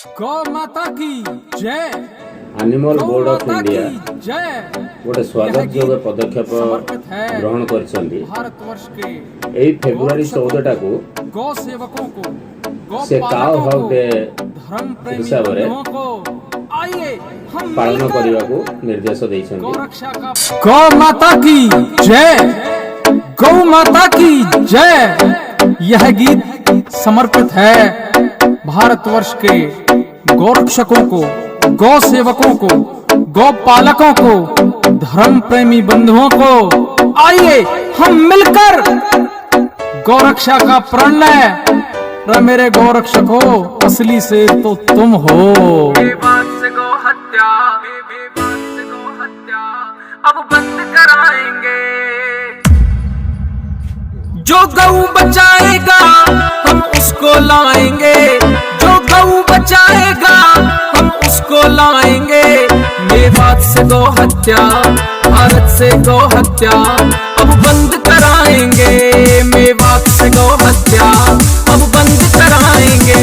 गौ माता की जय। एनिमल बोर्ड ऑफ इंडिया जय। गोटे स्वागत जोग पदक्षेप ग्रहण कर भारतवर्ष के फेब्रुआरी 14 को गौ सेवकों को से काउ हक डे धर्म हिसाब से को आइए हम पालन करने को निर्देश देइछन्ति। गौ रक्षा का गौ माता की जय। गौ माता की जय। यह गीत समर्पित है भारतवर्ष के गौरक्षकों को, गौ सेवकों को, गौ पालकों को, धर्म प्रेमी बंधुओं को। आइए हम मिलकर गौरक्षा का प्रण लें। मेरे गौरक्षको असली से तो तुम हो। बेबाक से गौ हत्या अब बंद कराएंगे। जो गौ बचाएगा हम उसको लाएंगे। जो गौ बचाएगा हम उसको लाएंगे। मेवात से गौ हत्या, भारत से गौ हत्या अब बंद कराएंगे। मेवात से गौ हत्या अब बंद कराएंगे।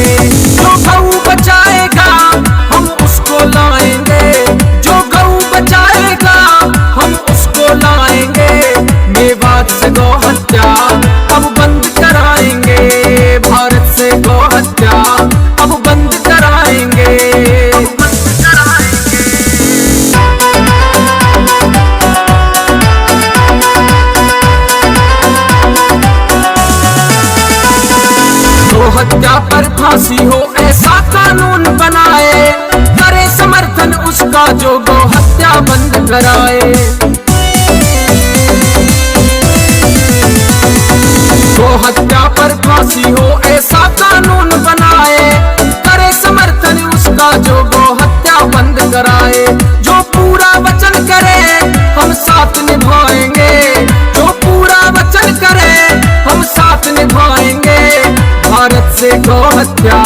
जो गौ बचाएगा हम उसको लाएंगे। जो गौ बचाएगा हम उसको लाएंगे। मेवात से गौ हत्या अब बंद कराएंगे। भारत से गौ हत्या अब बंद कराएंगे। गौ हत्या पर फांसी हो ऐसा कानून बनाए। करे समर्थन उसका जो गौ हत्या बंद कराए। गौ हत्या पर फांसी हो ऐसा कानून बनाए। करे समर्थन उसका जो गौ हत्या बंद कराए। जो पूरा वचन करे हम साथ निभाएंगे। जो पूरा वचन करे हम साथ निभाएंगे। भारत से गौ हत्या